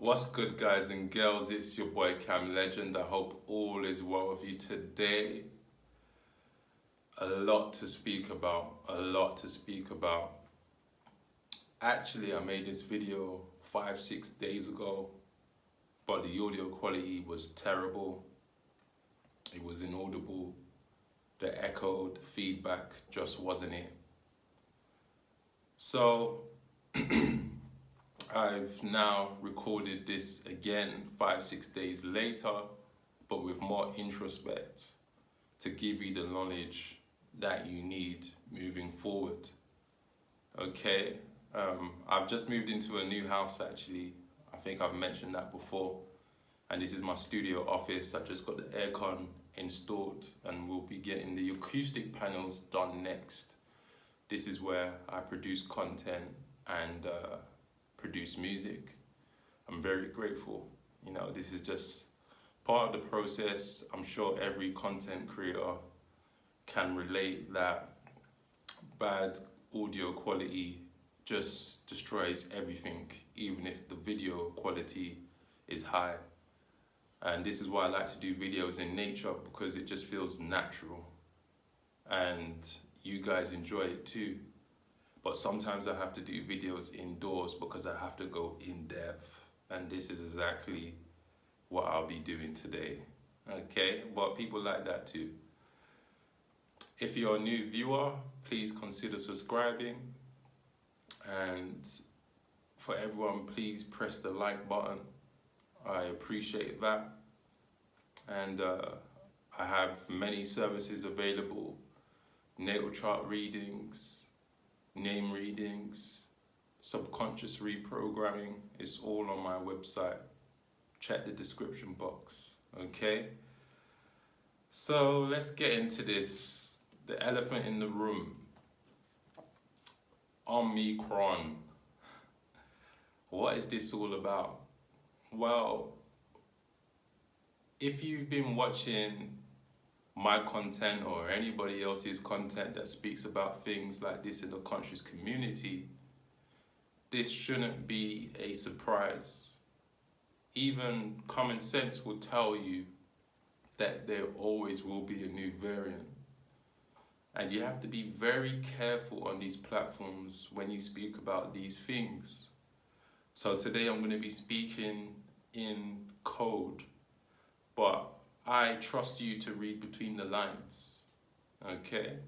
What's good, guys and girls? It's your boy Cam Legend. I hope all is well with you today. A lot to speak about. Actually, I made this video 5-6 days ago, but the audio quality was terrible. It was inaudible. The echo, the feedback just wasn't it. So I've now recorded this again 5-6 days later, but with more introspect to give you the knowledge that you need moving forward. Okay, I've just moved into a new house actually. I think I've mentioned that before. And this is my studio office. I've just got the aircon installed and we'll be getting the acoustic panels done next. This is where I produce content and produce music. I'm very grateful. You know, this is just part of the process. I'm sure every content creator can relate that bad audio quality just destroys everything, even if the video quality is high. And this is why I like to do videos in nature, because it just feels natural and you guys enjoy it too. But sometimes I have to do videos indoors because I have to go in depth, and this is exactly what I'll be doing today. Okay, but people like that too. If you're a new viewer, please consider subscribing, and for everyone, please press the like button. I appreciate that. And I have many services available: natal chart readings, name readings, subconscious reprogramming. It's all on my website. Check the description box. Okay, so let's get into this. The elephant in the room. Omicron. What is this all about? Well, if you've been watching my content or anybody else's content that speaks about things like this in the conscious community, this shouldn't be a surprise. Even common sense will tell you that there always will be a new variant. And you have to be very careful on these platforms when you speak about these things. So today I'm going to be speaking in code, but I trust you to read between the lines, okay?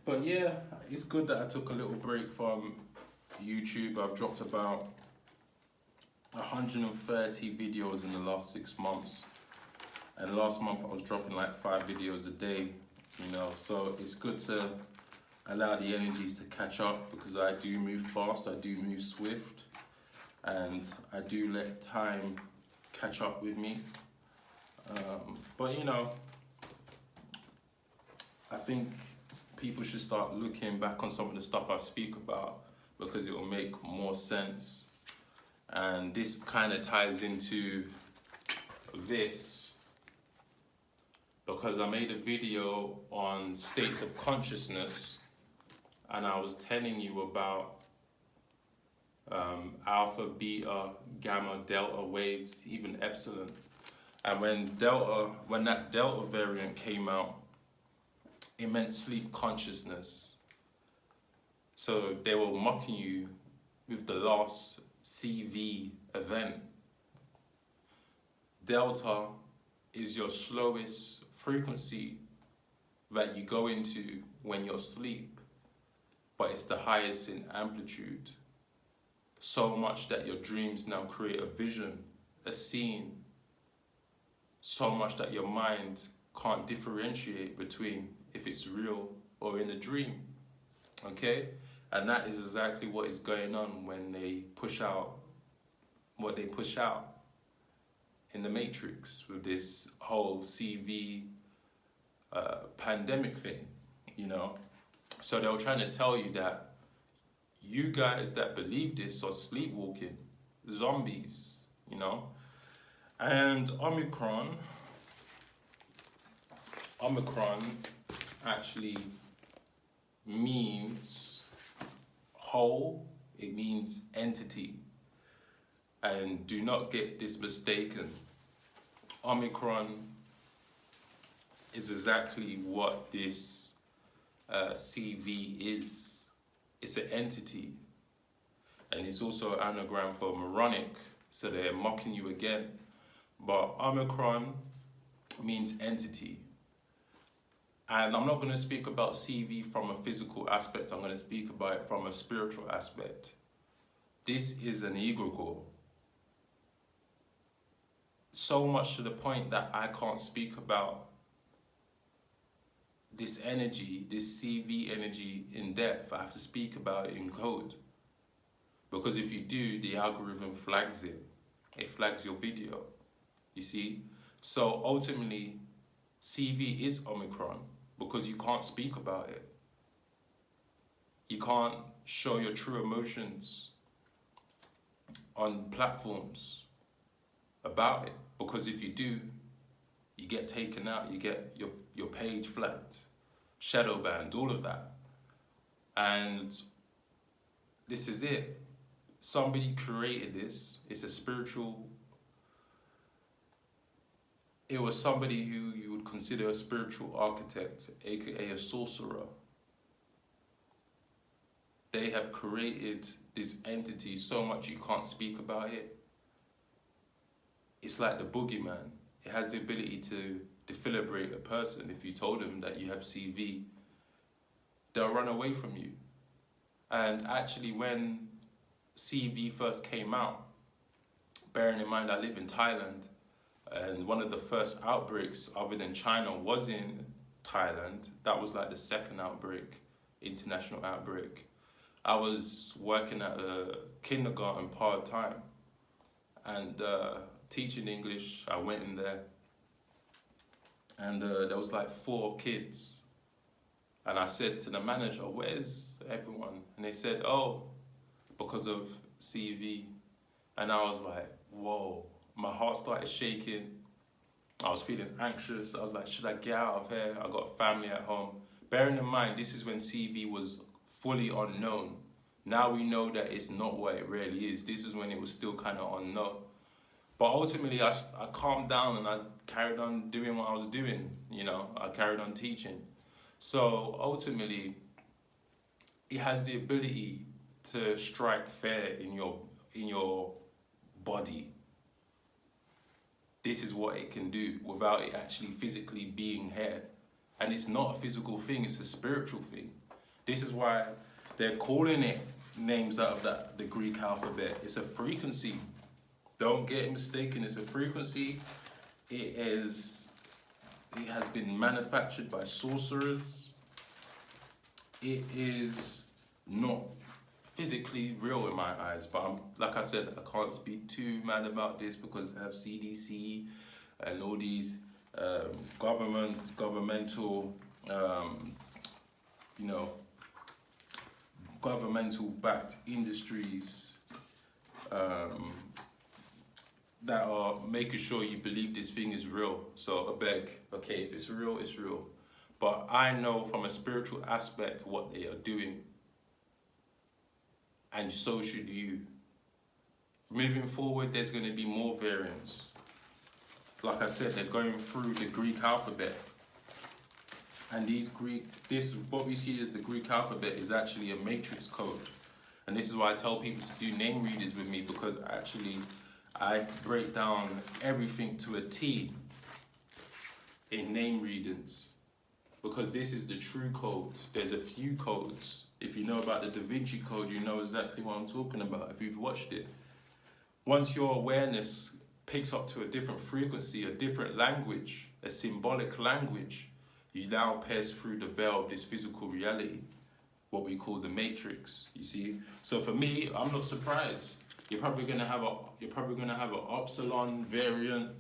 But yeah, it's good that I took a little break from YouTube. I've dropped about 130 videos in the last 6 months. And last month I was dropping like 5 videos a day, you know, so it's good to allow the energies to catch up, because I do move fast, I do move swift, and I do let time catch up with me. But you know, I think people should start looking back on some of the stuff I speak about, because it will make more sense. And this kind of ties into this, because I made a video on states of consciousness, and I was telling you about alpha, beta, gamma, delta waves, even epsilon. And when that delta variant came out, it meant sleep consciousness. So they were mocking you with the last CV event. Delta is your slowest frequency that you go into when you're asleep, but it's the highest in amplitude. So much that your dreams now create a vision, a scene. So much that your mind can't differentiate between if it's real or in a dream. Okay? And that is exactly what is going on when they push out what they push out in the Matrix with this whole CV pandemic thing, you know? So they were trying to tell you that you guys that believe this are sleepwalking, zombies, you know? And Omicron actually means whole, it means entity. And do not get this mistaken. Omicron is exactly what this CV is. It's an entity. And it's also an anagram for moronic. So they're mocking you again. But Omicron means entity. And I'm not going to speak about CV from a physical aspect. I'm going to speak about it from a spiritual aspect. This is an egregore. So much to the point that I can't speak about this energy, this CV energy in depth. I have to speak about it in code. Because if you do, the algorithm flags it. It flags your video. You see? So ultimately, CV is Omicron because you can't speak about it. You can't show your true emotions on platforms about it, because if you do, you get taken out, you get your page flagged, shadow banned, all of that. And this is it. Somebody created this. It's a spiritual. It was somebody who you would consider a spiritual architect, aka a sorcerer. They have created this entity so much you can't speak about it. It's like the boogeyman. It has the ability to defibrillate a person. If you told them that you have CV, they'll run away from you. And actually, when CV first came out, bearing in mind I live in Thailand, and one of the first outbreaks other than China was in Thailand. That was like the second outbreak, international outbreak. I was working at a kindergarten part-time and teaching English. I went in there and there was like 4 kids. And I said to the manager, "Where's everyone?" And they said, "Oh, because of CV." And I was like, whoa. My heart started shaking. I was feeling anxious. I was like, should I get out of here? I got a family at home. Bearing in mind, this is when CV was fully unknown. Now we know that it's not what it really is. This is when it was still kind of unknown. But ultimately, I calmed down and I carried on doing what I was doing. You know, I carried on teaching. So ultimately, it has the ability to strike fear in your body. This is what it can do without it actually physically being here. And it's not a physical thing, it's a spiritual thing. This is why they're calling it names out of the Greek alphabet. It's a frequency. Don't get it mistaken, it's a frequency. It has been manufactured by sorcerers. It is not physically real in my eyes, but like I said, I can't speak too mad about this because they have CDC and all these governmental, governmental backed industries that are making sure you believe this thing is real. So I beg, okay, if it's real, it's real. But I know from a spiritual aspect what they are doing. And so should you. Moving forward, there's going to be more variants. Like I said, they're going through the Greek alphabet. And what we see as the Greek alphabet is actually a matrix code. And this is why I tell people to do name readers with me, because actually I break down everything to a T in name readings. Because this is the true code. There's a few codes. If you know about the Da Vinci Code, you know exactly what I'm talking about if you've watched it. Once your awareness picks up to a different frequency, a different language, a symbolic language, you now pass through the veil of this physical reality, what we call the matrix, you see? So for me, I'm not surprised. You're probably gonna have an Upsilon variant,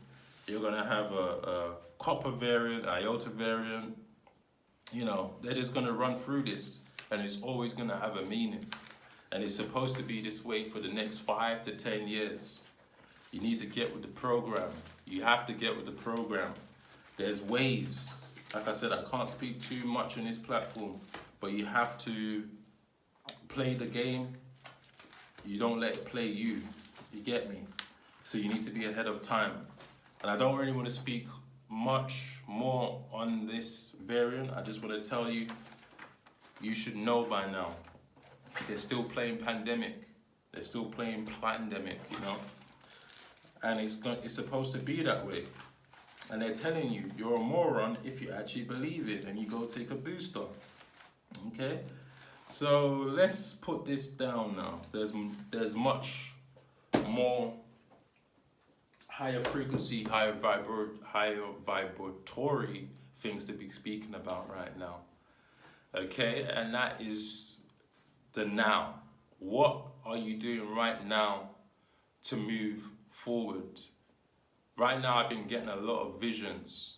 you're gonna have a copper variant, iota variant. You know, they're just gonna run through this, and it's always gonna have a meaning. And it's supposed to be this way for the next 5 to 10 years. You need to get with the program. You have to get with the program. There's ways. Like I said, I can't speak too much on this platform, but you have to play the game. You don't let it play you. You get me? So you need to be ahead of time. And I don't really want to speak much more on this variant. I just want to tell you, you should know by now. They're still playing pandemic. They're still playing pandemic, you know? And it's supposed to be that way. And they're telling you, you're a moron if you actually believe it and you go take a booster. Okay? So let's put this down now. There's much more higher frequency, higher vibratory things to be speaking about right now. Okay? And that is the now. What are you doing right now to move forward? Right now, I've been getting a lot of visions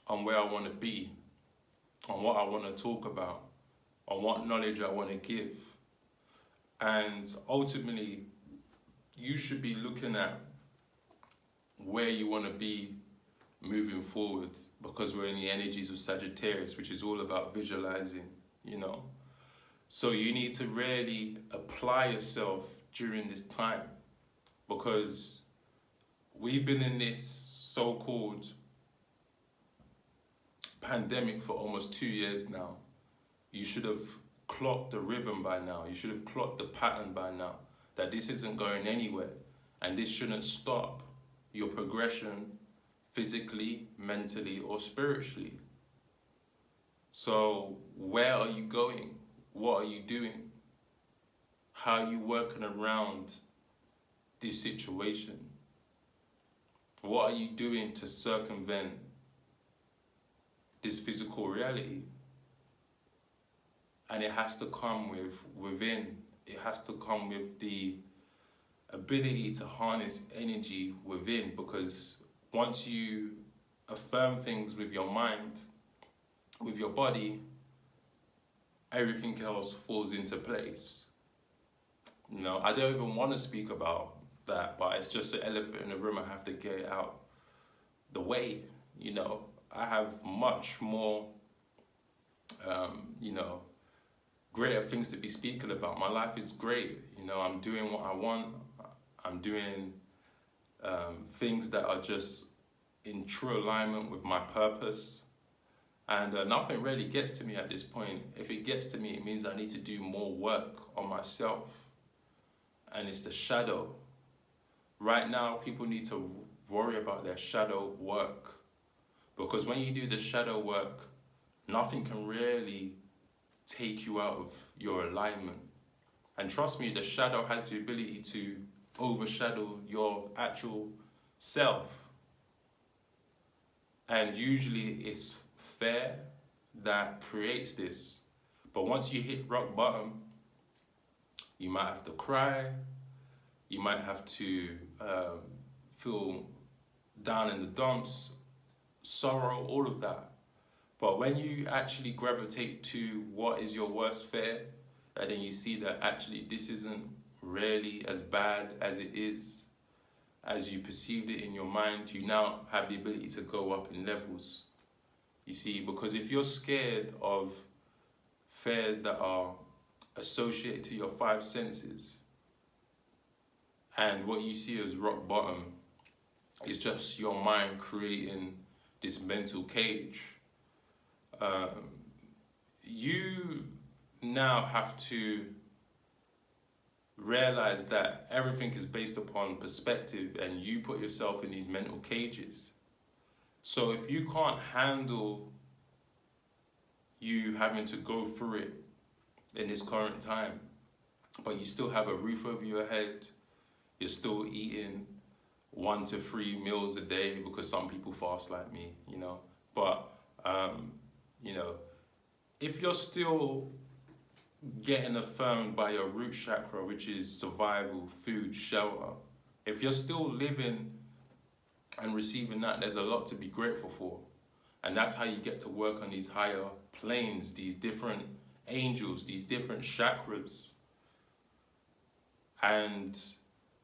on where I want to be, on what I want to talk about, on what knowledge I want to give. And ultimately, you should be looking at where you want to be moving forward, because we're in the energies of Sagittarius, which is all about visualizing, you know. So you need to really apply yourself during this time, because we've been in this so-called pandemic for almost 2 years now. You should have clocked the rhythm by now. You should have clocked the pattern by now, that this isn't going anywhere, and this shouldn't stop your progression physically, mentally, or spiritually. So where are you going? What are you doing? How are you working around this situation? What are you doing to circumvent this physical reality? And it has to come within. It has to come with the ability to harness energy within, because once you affirm things with your mind, with your body, everything else falls into place. You know, I don't even want to speak about that, but it's just an elephant in the room. I have to get it out the way. You know, I have much more, you know, greater things to be speaking about. My life is great. You know, I'm doing what I want. I'm doing things that are just in true alignment with my purpose. And nothing really gets to me at this point. If it gets to me, it means I need to do more work on myself. And it's the shadow. Right now, people need to worry about their shadow work. Because when you do the shadow work, nothing can really take you out of your alignment. And trust me, the shadow has the ability to overshadow your actual self. And usually it's fear that creates this. But once you hit rock bottom, you might have to cry, you might have to feel down in the dumps, sorrow, all of that. But when you actually gravitate to what is your worst fear, and then you see that actually this isn't really as bad as it is, as you perceived it in your mind, you now have the ability to go up in levels. You see, because if you're scared of fears that are associated to your five senses, and what you see as rock bottom is just your mind creating this mental cage, you now have to realize that everything is based upon perspective, and you put yourself in these mental cages. So if you can't handle you having to go through it in this current time, but you still have a roof over your head, you're still eating 1 to 3 meals a day, because some people fast like me, you know. But, you know, if you're still getting affirmed by your root chakra, which is survival, food, shelter, if you're still living and receiving that, there's a lot to be grateful for. And that's how you get to work on these higher planes, these different angels, these different chakras. And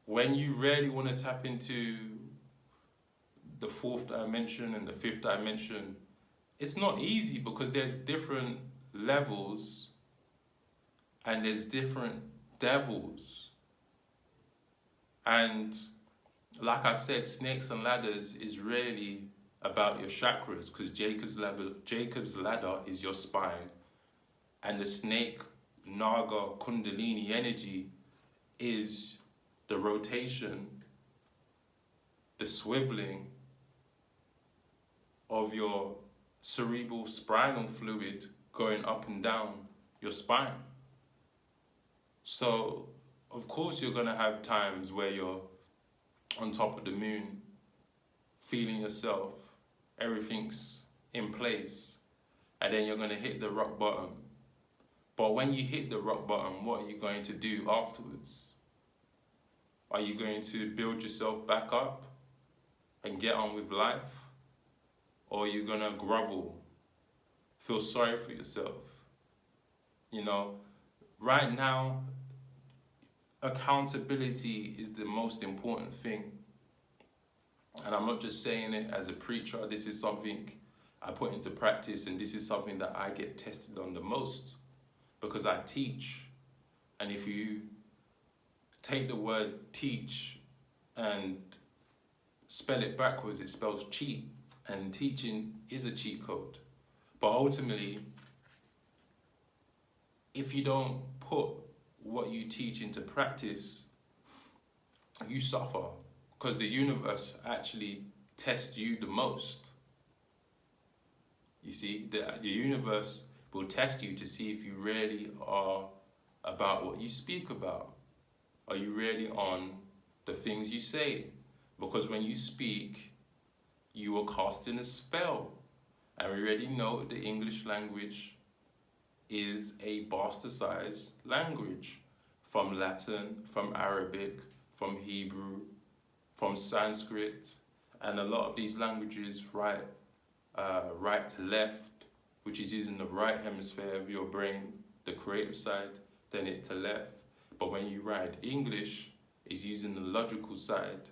when you really want to tap into the 4th dimension and the 5th dimension, it's not easy, because there's different levels and there's different devils. And like I said, snakes and ladders is really about your chakras, because Jacob's ladder is your spine, and the snake naga kundalini energy is the rotation, the swiveling of your cerebral spinal fluid going up and down your spine. So of course you're going to have times where you're on top of the moon, feeling yourself, everything's in place, and then you're going to hit the rock bottom. But when you hit the rock bottom, what are you going to do afterwards? Are you going to build yourself back up and get on with life? Or are you going to grovel, feel sorry for yourself? You know, right now, accountability is the most important thing. And I'm not just saying it as a preacher. This is something I put into practice, and this is something that I get tested on the most, because I teach. And if you take the word teach and spell it backwards, it spells cheat. And teaching is a cheat code. But ultimately, if you don't put what you teach into practice, you suffer, because the universe actually tests you the most. You see, the universe will test you to see if you really are about what you speak about. Are you really on the things you say? Because when you speak, you are casting a spell. And we already know the English language is a bastardized language from Latin, from Arabic, from Hebrew, from Sanskrit, and a lot of these languages write right to left, which is using the right hemisphere of your brain, the creative side, then it's to left. But when you write English, it's using the logical side,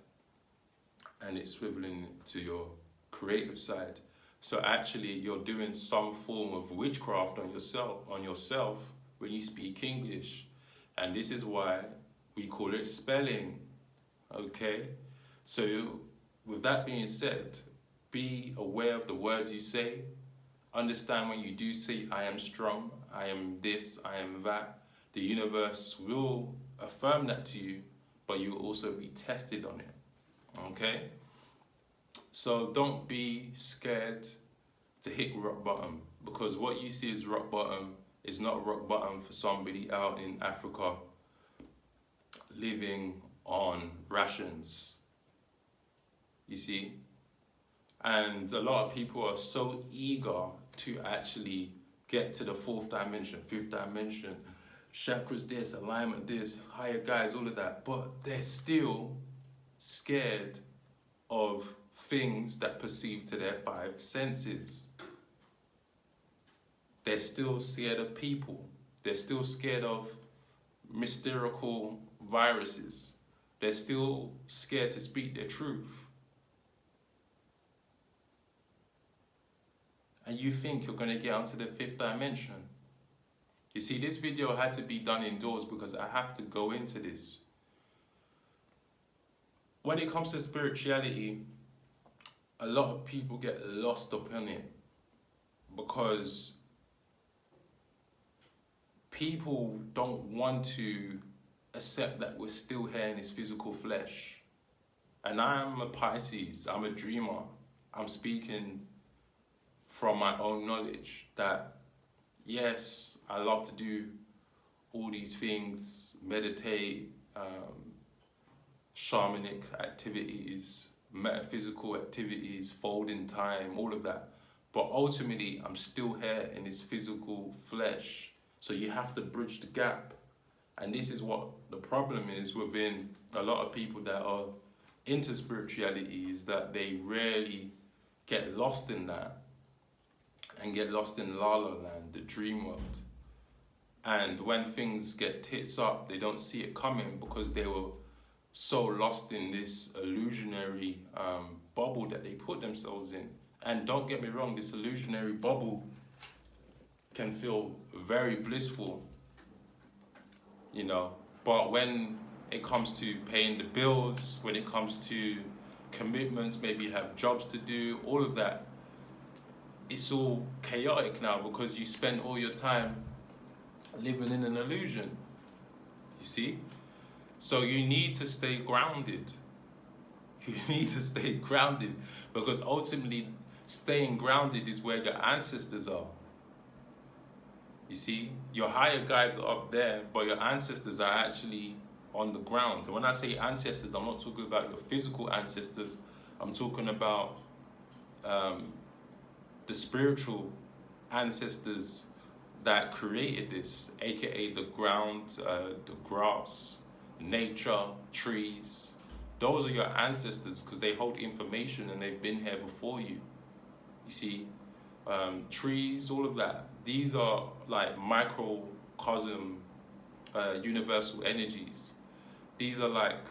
and it's swiveling to your creative side. So actually you're doing some form of witchcraft on yourself when you speak English. And this is why we call it spelling. Okay? So with that being said, be aware of the words you say. Understand when you do say I am strong, I am this, I am that. The universe will affirm that to you, but you'll also be tested on it. Okay? So don't be scared to hit rock bottom, because what you see as rock bottom is not rock bottom for somebody out in Africa living on rations. You see? And a lot of people are so eager to actually get to the fourth dimension, fifth dimension, chakras this, alignment this, higher guides, all of that, but they're still scared of things that perceive to their five senses. They're still scared of people. They're still scared of mystical viruses. They're still scared to speak their truth. And you think you're going to get onto the fifth dimension. You see, this video had to be done indoors because I have to go into this. When it comes to spirituality, a lot of people get lost upon it because people don't want to accept that we're still here in this physical flesh. And I'm a Pisces, I'm a dreamer. I'm speaking from my own knowledge that, yes, I love to do all these things, meditate, shamanic activities, metaphysical activities, folding time, all of that. But ultimately, I'm still here in this physical flesh. So you have to bridge the gap. And this is what the problem is within a lot of people that are into spirituality, is that they rarely get lost in that and get lost in La La Land, the dream world. And when things get tits up, they don't see it coming because they were so lost in this illusionary bubble that they put themselves in. And don't get me wrong, this illusionary bubble can feel very blissful, you know, but when it comes to paying the bills, when it comes to commitments, maybe you have jobs to do, all of that. It's all chaotic now because you spend all your time living in an illusion, you see? So you need to stay grounded. You need to stay grounded because ultimately staying grounded is where your ancestors are. You see, your higher guides are up there, but your ancestors are actually on the ground. And when I say ancestors, I'm not talking about your physical ancestors. I'm talking about the spiritual ancestors that created this, aka the ground, the grass, nature, trees. Those are your ancestors because they hold information and they've been here before you. You see, trees, all of that. These are like microcosm, universal energies. These are like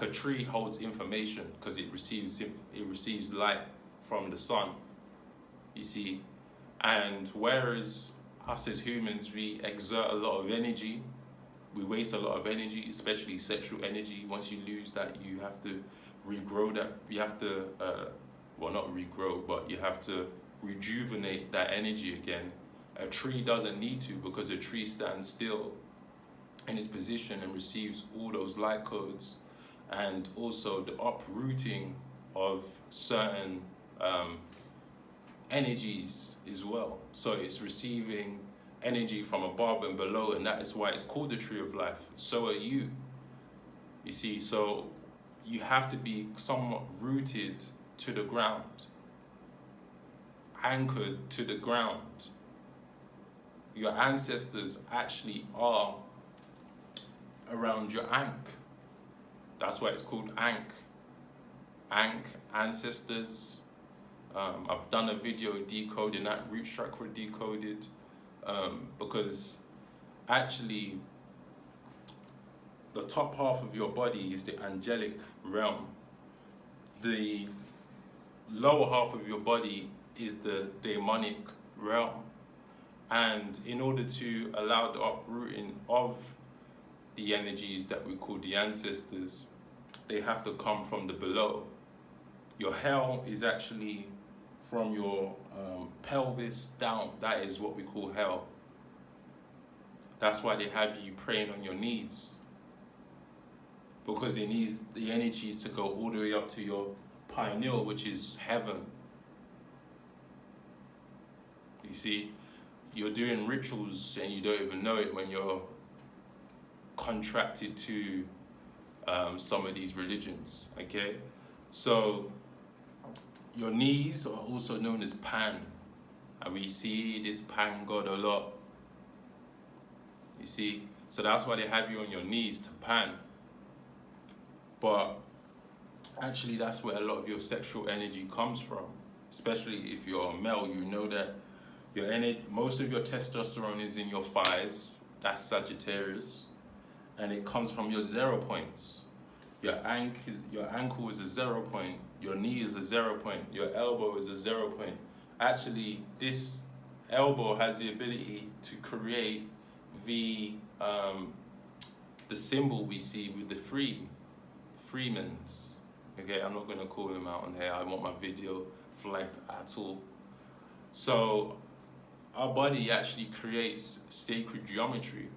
a tree holds information because it receives light from the sun. You see, and whereas us as humans, we exert a lot of energy, we waste a lot of energy, especially sexual energy. Once you lose that, you have to regrow that. You have to, well, not regrow, but you have to rejuvenate that energy again. A tree doesn't need to because a tree stands still in its position and receives all those light codes, and also the uprooting of certain energies as well. So it's receiving energy from above and below, and that is why it's called the tree of life. So are you. You see, so you have to be somewhat rooted to the ground, anchored to the ground. Your ancestors actually are around your ankh. That's why it's called ankh. Ankh, ancestors. I've done a video decoding that, root chakra decoded, because actually the top half of your body is the angelic realm. The lower half of your body is the demonic realm. And in order to allow the uprooting of the energies that we call the ancestors, they have to come from the below. Your hell is actually from your pelvis down. That is what we call hell. That's why they have you praying on your knees, because it needs the energies to go all the way up to your pineal, which is heaven. You see, you're doing rituals and you don't even know it when you're contracted to some of these religions, okay? So your knees are also known as Pan, and we see this Pan god a lot. You see, so that's why they have you on your knees, to Pan. But actually that's where a lot of your sexual energy comes from. Especially if you're a male, you know that your energy, most of your testosterone is in your thighs. That's Sagittarius, and it comes from your 0 points. Your ankle is a 0 point. Your knee is a 0 point. Your elbow is a 0 point. Actually, this elbow has the ability to create the symbol we see with the Freemans. Okay, I'm not gonna call them out on here. I want my video flagged at all. So our body actually creates sacred geometry.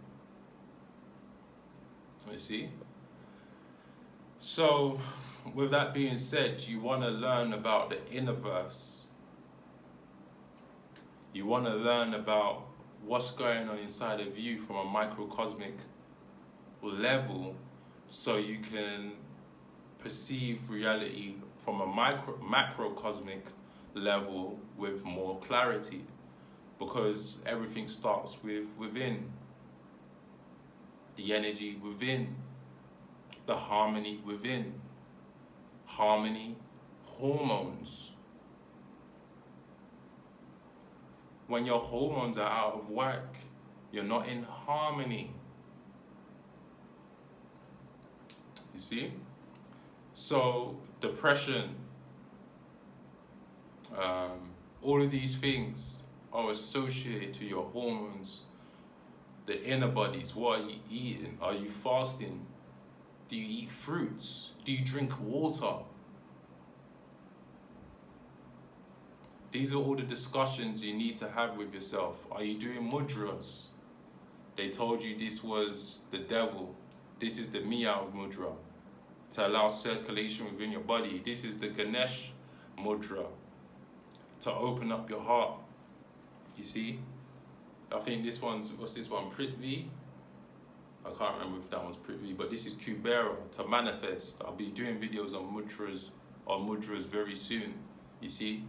You see? So with that being said, you want to learn about the innerverse. You want to learn about what's going on inside of you from a microcosmic level, so you can perceive reality from a macrocosmic level with more clarity, because everything starts within. The energy within, the harmony within. Harmony, hormones. When your hormones are out of whack, you're not in harmony. You see? So depression, all of these things are associated to your hormones. the inner bodies. What are you eating? Are you fasting? Do you eat fruits? Do you drink water? These are all the discussions you need to have with yourself. Are you doing mudras? They told you this was the devil. This is the meow mudra to allow circulation within your body. This is the Ganesh mudra to open up your heart. You see? I think this one's, what's this one? Prithvi? I can't remember if that one's Prithvi, but this is Kubera, to manifest. I'll be doing videos on mudras very soon. You see?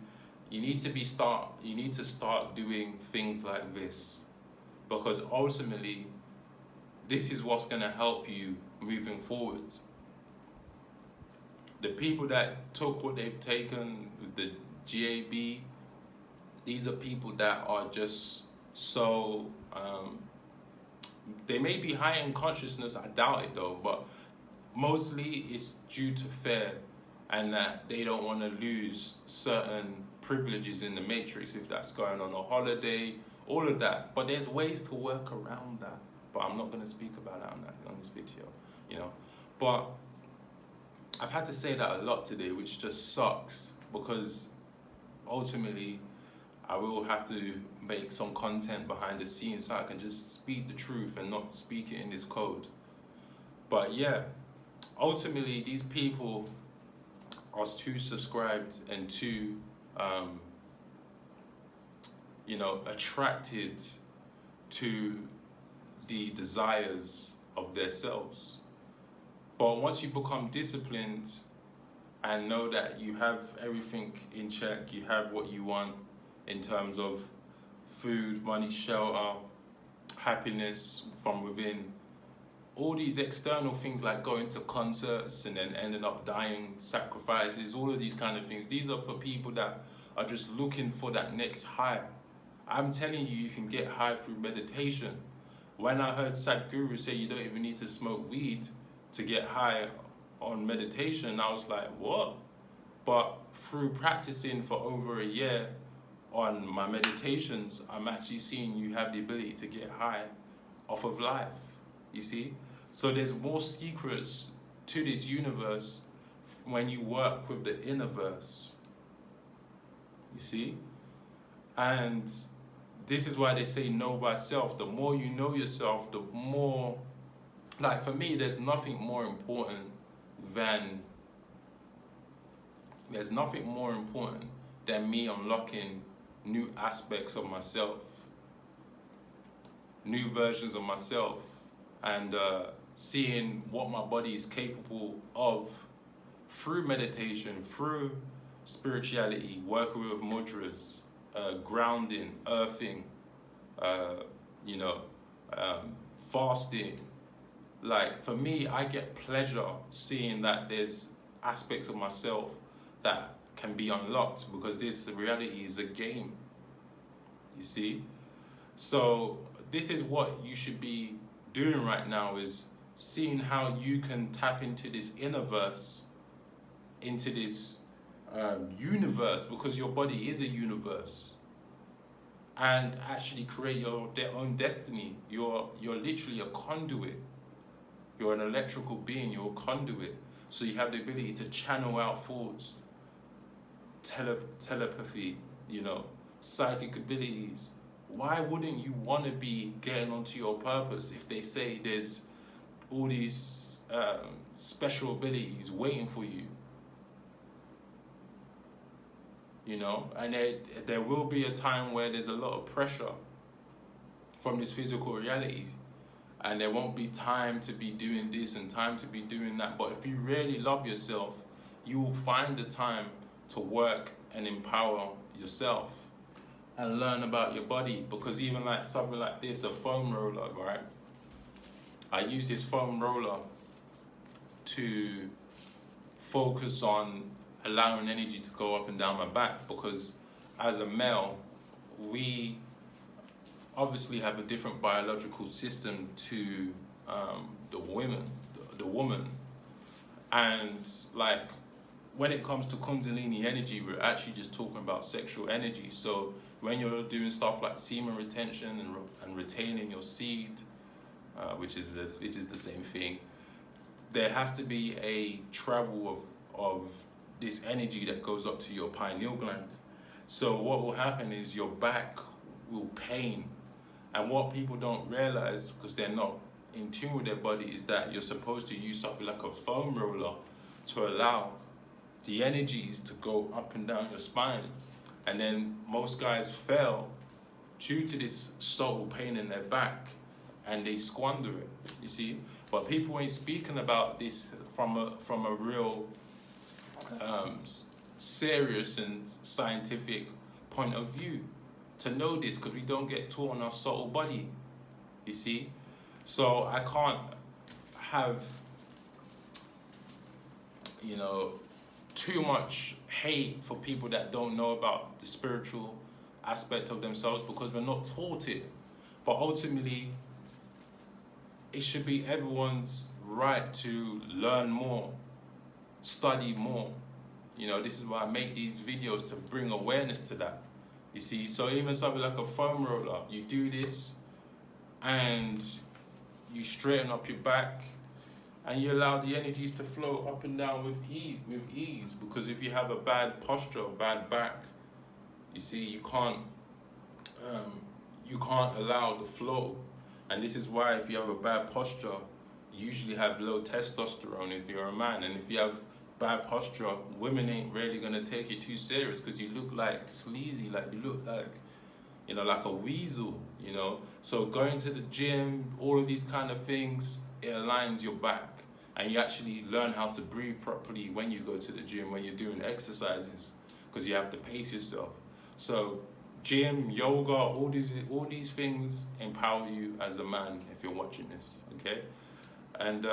You need to start doing things like this, because ultimately this is what's going to help you moving forward. The people that took what they've taken with the GAB, these are people that are just so they may be high in consciousness, I doubt it though, but mostly it's due to fear and that they don't want to lose certain privileges in the matrix, if that's going on a holiday, all of that. But there's ways to work around that, but I'm not going to speak about that on this video, you know. But I've had to say that a lot today, which just sucks, because ultimately I will have to make some content behind the scenes so I can just speak the truth and not speak it in this code. But yeah, ultimately these people are too subscribed and too you know, attracted to the desires of their selves. But once you become disciplined and know that you have everything in check, you have what you want in terms of food, money, shelter, happiness from within, all these external things like going to concerts and then ending up dying, sacrifices, all of these kind of things, these are for people that are just looking for that next high. I'm telling you, you can get high through meditation. When I heard Sadhguru say you don't even need to smoke weed to get high on meditation, I was like, what? But through practicing for over a year on my meditations, I'm actually seeing you have the ability to get high off of life, you see? So there's more secrets to this universe when you work with the inner verse, you see? And this is why they say know thyself. The more you know yourself, the more, like for me, there's nothing more important than me unlocking new aspects of myself, new versions of myself, and seeing what my body is capable of through meditation, through spirituality, working with mudras, grounding, earthing, you know, fasting. Like for me, I get pleasure seeing that there's aspects of myself that can be unlocked, because this reality is a game, you see? So this is what you should be doing right now, is seeing how you can tap into this inner verse, into this universe, because your body is a universe, and actually create their own destiny. You're literally a conduit. You're an electrical being, you're a conduit. So you have the ability to channel out thoughts, telepathy, you know, psychic abilities. Why wouldn't you want to be getting onto your purpose if they say there's all these special abilities waiting for you? You know, and there will be a time where there's a lot of pressure from this physical reality, and there won't be time to be doing this and time to be doing that. But if you really love yourself, you will find the time to work and empower yourself and learn about your body. Because even like something like this, a foam roller, right? I use this foam roller to focus on allowing energy to go up and down my back, because as a male, we obviously have a different biological system to the woman. And like when it comes to kundalini energy, we're actually just talking about sexual energy. So when you're doing stuff like semen retention and retaining your seed, which is the same thing. There has to be a travel of this energy that goes up to your pineal gland. So what will happen is your back will pain. And what people don't realize, because they're not in tune with their body, is that you're supposed to use something like a foam roller to allow the energies to go up and down your spine. And then most guys fail due to this subtle pain in their back, and they squander it, you see. But people ain't speaking about this from a real serious and scientific point of view, to know this, because we don't get taught on our subtle body, you see. So I can't have, you know, too much hate for people that don't know about the spiritual aspect of themselves, because we're not taught it. But ultimately, it should be everyone's right to learn more, study more. You know, this is why I make these videos, to bring awareness to that. You see, so even something like a foam roller, you do this and you straighten up your back and you allow the energies to flow up and down with ease. Because if you have a bad posture, bad back, you see, you can't allow the flow. And this is why if you have a bad posture, you usually have low testosterone if you're a man. And if you have bad posture, women ain't really gonna take it too serious, because you look like sleazy, like you look like, you know, like a weasel, you know. So going to the gym, all of these kind of things, it aligns your back, and you actually learn how to breathe properly when you go to the gym, when you're doing exercises, because you have to pace yourself. So gym, yoga, all these things empower you as a man if you're watching this, okay? And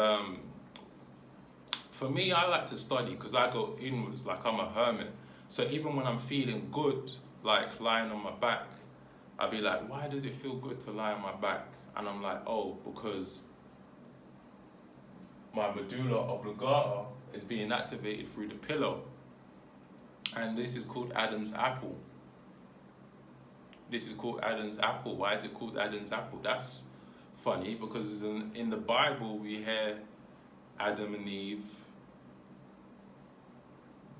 for me, I like to study because I go inwards, like I'm a hermit. So even when I'm feeling good, like lying on my back, I'll be like, why does it feel good to lie on my back? And I'm like, oh, because my medulla oblongata is being activated through the pillow. And this is called Adam's apple. This is called Adam's apple. Why is it called Adam's apple? That's funny, because in the Bible we hear Adam and Eve,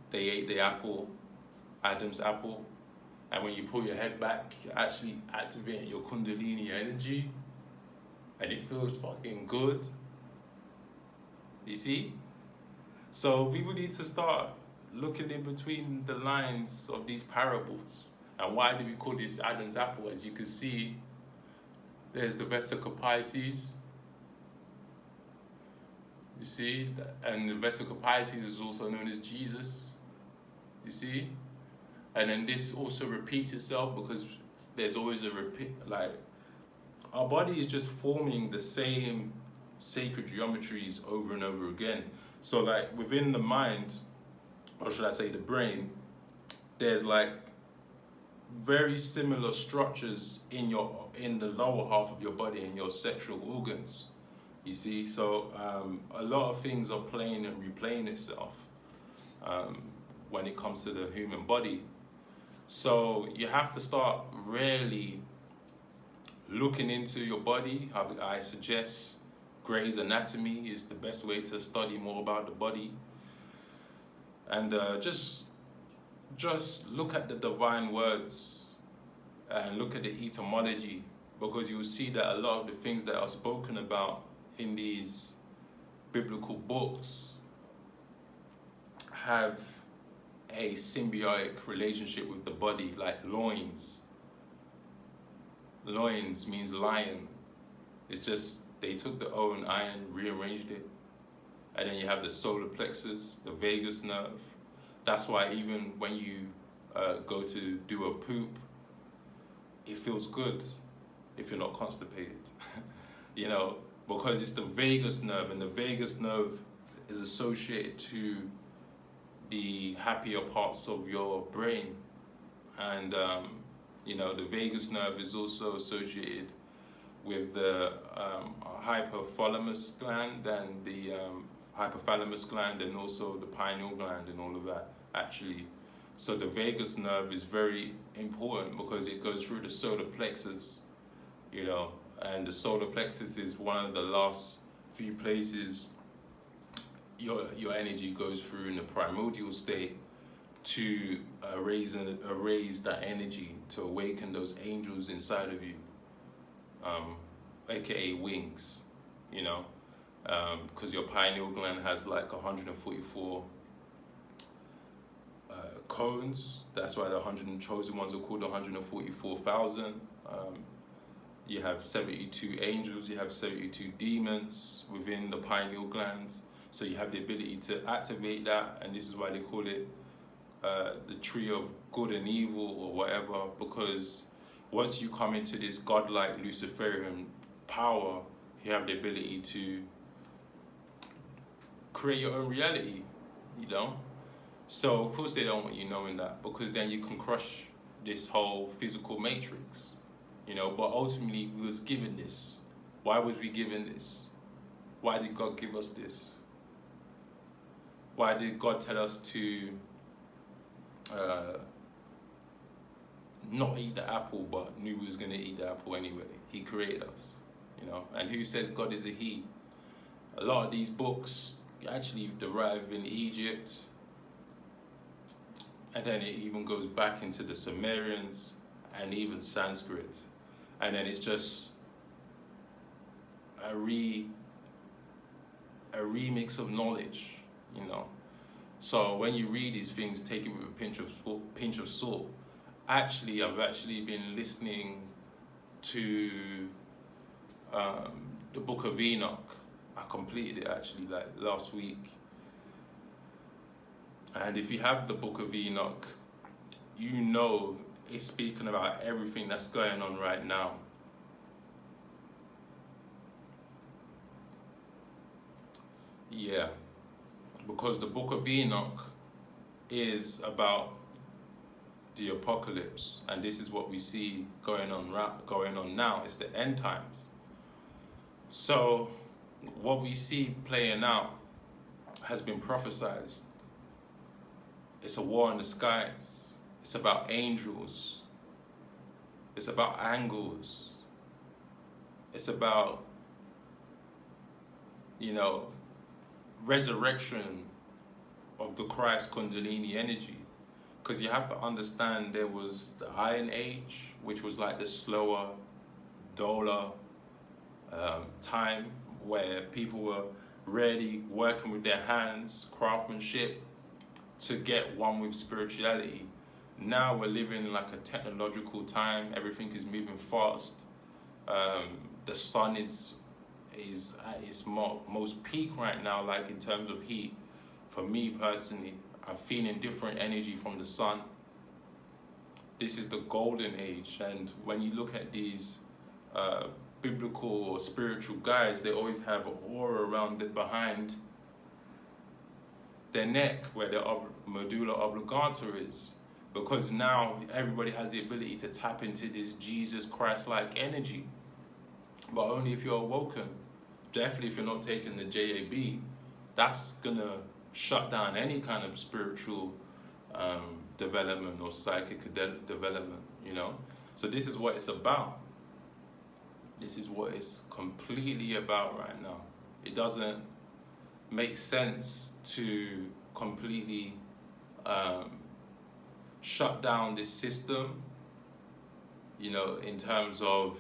they ate the apple, Adam's apple, and when you pull your head back, you're actually activating your kundalini energy, and it feels fucking good. You see? So people need to start looking in between the lines of these parables. And why do we call this Adam's apple? As you can see, there's the vesica Pisces. You see? And the vesica Pisces is also known as Jesus. You see? And then this also repeats itself, because there's always a repeat. Like, our body is just forming the same sacred geometries over and over again. So like within the mind, or should I say the brain, there's like very similar structures in the lower half of your body, in your sexual organs, you see. So a lot of things are playing and replaying itself when it comes to the human body. So you have to start really looking into your body. I suggest Grey's Anatomy is the best way to study more about the body. And just look at the divine words and look at the etymology, because you will see that a lot of the things that are spoken about in these biblical books have a symbiotic relationship with the body, like loins. Loins means lion. It's just they took the O and I and rearranged it. And then you have the solar plexus, the vagus nerve. That's why even when you go to do a poop, it feels good if you're not constipated. You know, because it's the vagus nerve, and the vagus nerve is associated to the happier parts of your brain. And you know, the vagus nerve is also associated with the hypothalamus gland and the hypothalamus gland, and also the pineal gland and all of that, actually. So the vagus nerve is very important because it goes through the solar plexus, you know, and the solar plexus is one of the last few places your energy goes through in the primordial state to raise that energy, to awaken those angels inside of you, aka wings, you know, because your pineal gland has like 144 cones. That's why the 100 chosen ones are called 144,000. You have 72 angels, you have 72 demons within the pineal glands. So you have the ability to activate that, and this is why they call it the tree of good and evil or whatever, because once you come into this godlike Luciferian power, you have the ability to create your own reality, you know? So of course they don't want you knowing that, because then you can crush this whole physical matrix, you know? But ultimately we was given this. Why was we given this? Why did God give us this? Why did God tell us to not eat the apple, but knew we was gonna eat the apple anyway? He created us, you know? And who says God is a he? A lot of these books actually derive in Egypt, and then it even goes back into the Sumerians and even Sanskrit, and then it's just a remix of knowledge, you know. So when you read these things, take it with a pinch of salt. Actually, I've actually been listening to the Book of Enoch. I completed it actually like last week. And if you have the Book of Enoch, you know it's speaking about everything that's going on right now. Yeah, because the Book of Enoch is about the apocalypse, and this is what we see going on now. It's the end times. So what we see playing out has been prophesied. It's a war in the skies. It's about angels. It's about angles. It's about, you know, resurrection of the Christ kundalini energy. Because you have to understand there was the Iron Age, which was like the slower, duller time where people were really working with their hands, craftsmanship, to get one with spirituality. Now we're living in like a technological time. Everything is moving fast. The sun is at its most peak right now, like in terms of heat. For me personally, I'm feeling different energy from the sun. This is the golden age, and when you look at these biblical or spiritual guides, they always have an aura around it behind their neck where their medulla oblongata is, because now everybody has the ability to tap into this Jesus Christ-like energy, but only if you're awoken. Definitely if you're not taking the JAB, that's gonna shut down any kind of spiritual development or psychic development, you know. So this is what it's about. This is what it's completely about right now. It doesn't make sense to completely shut down this system, you know, in terms of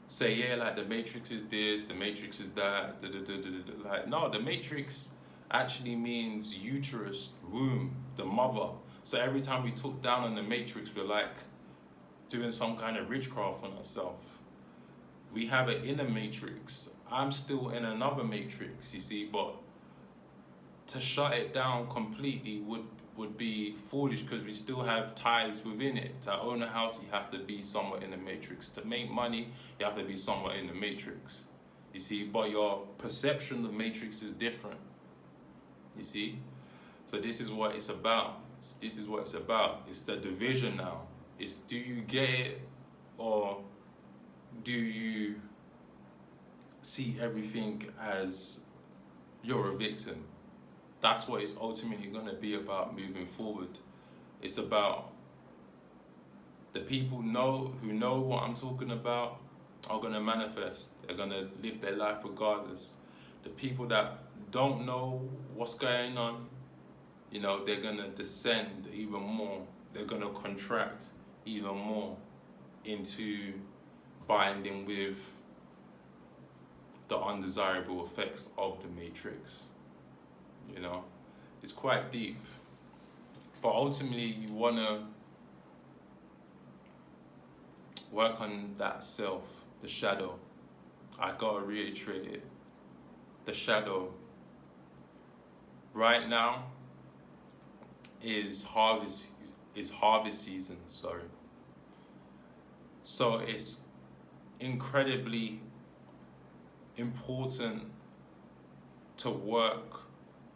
say, yeah, like the Matrix is this, the Matrix is that, like, no, the Matrix actually means uterus, womb, the mother. So every time we talk down on the Matrix, we're like doing some kind of witchcraft on ourselves. We have an inner matrix. I'm still in another matrix, you see, but to shut it down completely would be foolish, because we still have ties within it. To own a house, you have to be somewhere in the matrix. To make money, you have to be somewhere in the matrix, you see, but your perception of the matrix is different, you see. So this is what it's about. This is what it's about. It's the division now. It's, do you get it, or do you see everything as you're a victim? That's what it's ultimately going to be about moving forward. It's about The people who know what I'm talking about are going to manifest. They're going to live their life regardless. The people that don't know what's going on, you know, they're going to descend even more. They're going to contract even more into binding with the undesirable effects of the matrix. You know, it's quite deep. But ultimately, you want to work on that self, the shadow. I gotta reiterate it. The shadow right now is harvest season, sorry. So it's incredibly important to work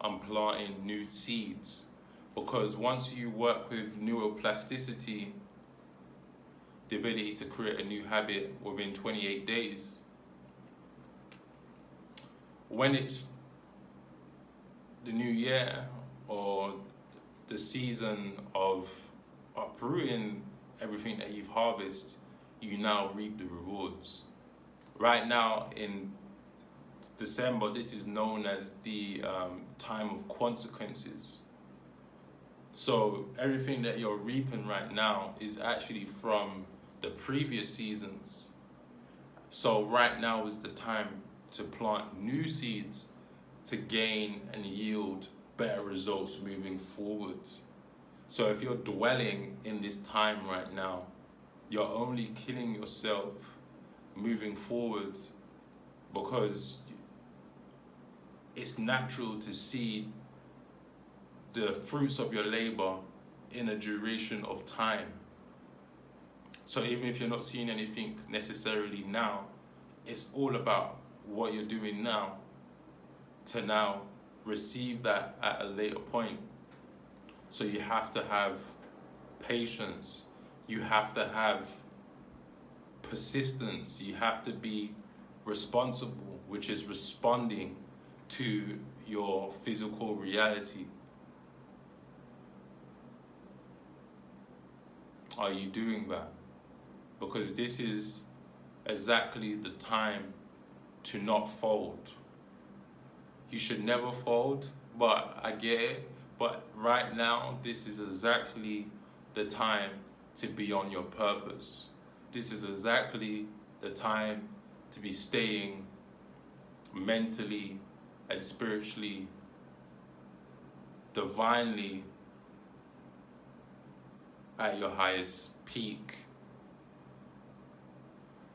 on planting new seeds, because once you work with neuroplasticity, the ability to create a new habit within 28 days, when it's the new year or the season of uprooting everything that you've harvested, you now reap the rewards. Right now in December, this is known as the time of consequences. So everything that you're reaping right now is actually from the previous seasons. So right now is the time to plant new seeds to gain and yield better results moving forward. So if you're dwelling in this time right now, you're only killing yourself moving forward, because it's natural to see the fruits of your labor in a duration of time. So even if you're not seeing anything necessarily now, it's all about what you're doing now to now receive that at a later point. So you have to have patience, you have to have persistence, you have to be responsible, which is responding to your physical reality. Are you doing that? Because this is exactly the time to not fold. You should never fold, but I get it. But right now, this is exactly the time to be on your purpose. This is exactly the time to be staying mentally and spiritually, divinely at your highest peak.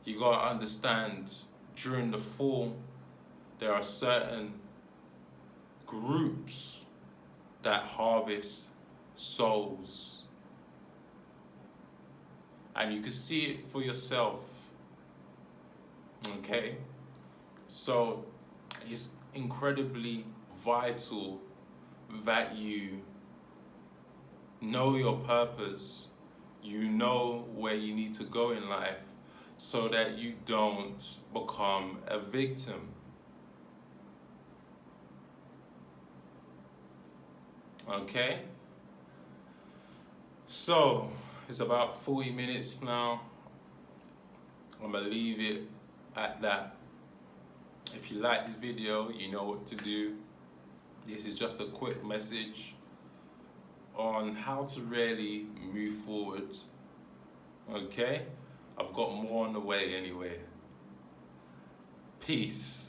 You gotta understand, during the fall, there are certain groups that harvest souls. And you can see it for yourself. Okay? So it's incredibly vital that you know your purpose, you know where you need to go in life, so that you don't become a victim. Okay? So it's about 40 minutes now. I'm gonna leave it at that. If you like this video, you know what to do. This is just a quick message on how to really move forward. Okay? I've got more on the way anyway. Peace.